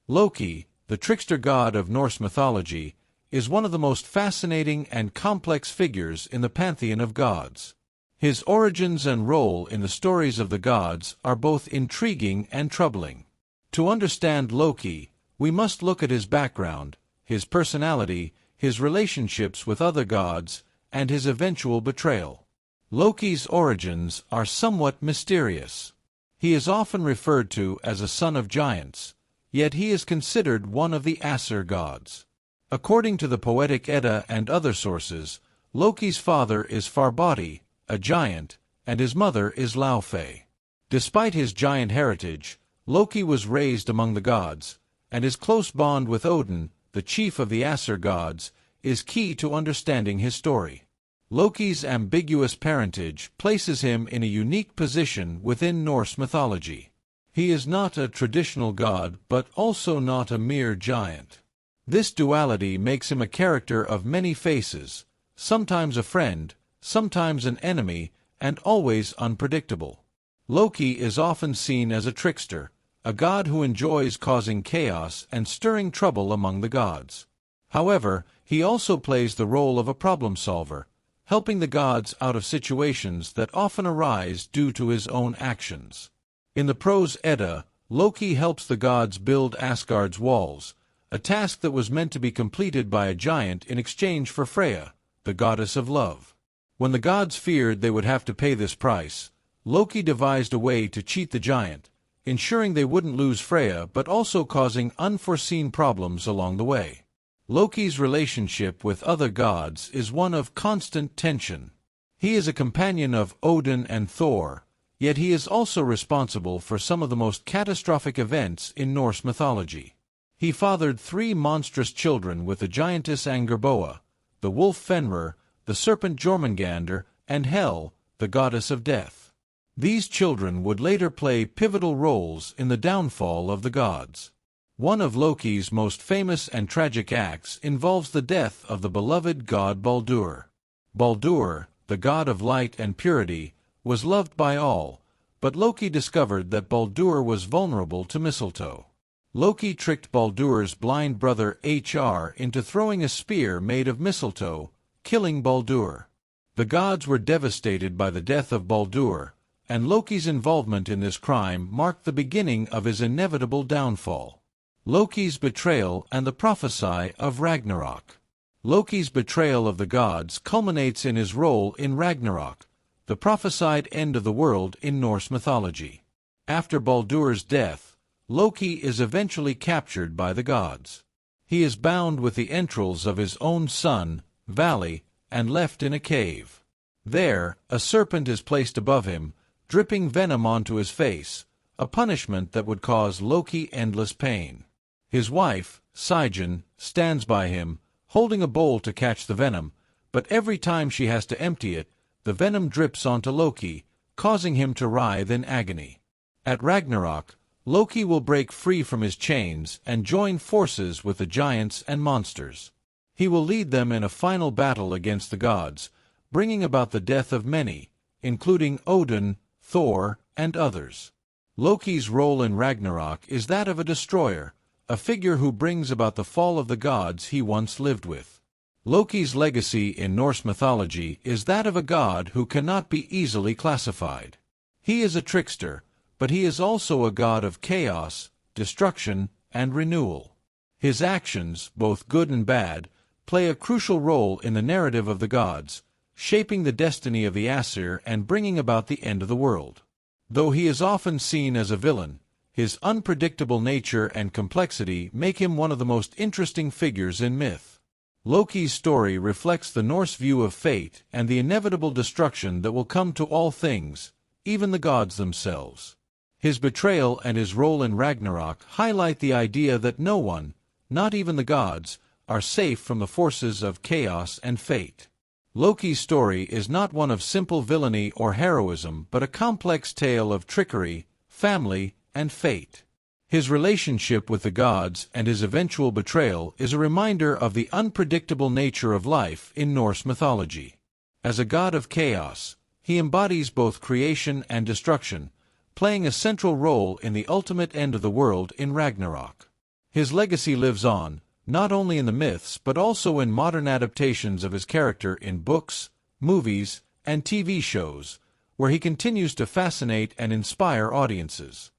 Loki, the trickster god of Norse mythology, is one of the most fascinating and complex figures in the pantheon of gods. His origins and role in the stories of the gods are both intriguing and troubling. To understand Loki, we must look at his background, his personality, his relationships with other gods, and his eventual betrayal. Loki's origins are somewhat mysterious. He is often referred to as a son of giants, yet he is considered one of the Aesir gods. According to the Poetic Edda and other sources, Loki's father is Farbati, a giant, and his mother is Laufey. Despite his giant heritage, Loki was raised among the gods, and his close bond with Odin, the chief of the Aesir gods, is key to understanding his story. Loki's ambiguous parentage places him in a unique position within Norse mythology. He is not a traditional god, but also not a mere giant. This duality makes him a character of many faces, sometimes a friend, sometimes an enemy, and always unpredictable. Loki is often seen as a trickster, a god who enjoys causing chaos and stirring trouble among the gods. However, he also plays the role of a problem solver, helping the gods out of situations that often arise due to his own actions. In the prose Edda, Loki helps the gods build Asgard's walls, a task that was meant to be completed by a giant in exchange for Freyja, the goddess of love. When the gods feared they would have to pay this price, Loki devised a way to cheat the giant, ensuring they wouldn't lose Freyja but also causing unforeseen problems along the way. Loki's relationship with other gods is one of constant tension. He is a companion of Odin and Thor, yet he is also responsible for some of the most catastrophic events in Norse mythology. He fathered 3 monstrous children with the giantess Angerboa, the wolf Fenrir, the serpent Jörmungandr, and Hel, the goddess of death. These children would later play pivotal roles in the downfall of the gods. One of Loki's most famous and tragic acts involves the death of the beloved god Baldur. Baldur, the god of light and purity, was loved by all, but Loki discovered that Baldur was vulnerable to mistletoe. Loki tricked Baldur's blind brother Hr into throwing a spear made of mistletoe, killing Baldur. The gods were devastated by the death of Baldur, and Loki's involvement in this crime marked the beginning of his inevitable downfall. Loki's betrayal and the prophecy of Ragnarok. Loki's betrayal of the gods culminates in his role in Ragnarok, the prophesied end of the world in Norse mythology. After Baldur's death, Loki is eventually captured by the gods. He is bound with the entrails of his own son, Vali, and left in a cave. There, a serpent is placed above him, dripping venom onto his face, a punishment that would cause Loki endless pain. His wife, Sigyn, stands by him, holding a bowl to catch the venom, but every time she has to empty it, the venom drips onto Loki, causing him to writhe in agony. At Ragnarok, Loki will break free from his chains and join forces with the giants and monsters. He will lead them in a final battle against the gods, bringing about the death of many, including Odin, Thor, and others. Loki's role in Ragnarok is that of a destroyer, a figure who brings about the fall of the gods he once lived with. Loki's legacy in Norse mythology is that of a god who cannot be easily classified. He is a trickster, but he is also a god of chaos, destruction, and renewal. His actions, both good and bad, play a crucial role in the narrative of the gods, shaping the destiny of the Aesir and bringing about the end of the world. Though he is often seen as a villain, his unpredictable nature and complexity make him one of the most interesting figures in myth. Loki's story reflects the Norse view of fate and the inevitable destruction that will come to all things, even the gods themselves. His betrayal and his role in Ragnarok highlight the idea that no one, not even the gods, are safe from the forces of chaos and fate. Loki's story is not one of simple villainy or heroism but a complex tale of trickery, family, and fate. His relationship with the gods and his eventual betrayal is a reminder of the unpredictable nature of life in Norse mythology. As a god of chaos, he embodies both creation and destruction, playing a central role in the ultimate end of the world in Ragnarok. His legacy lives on, not only in the myths but also in modern adaptations of his character in books, movies, and TV shows, where he continues to fascinate and inspire audiences.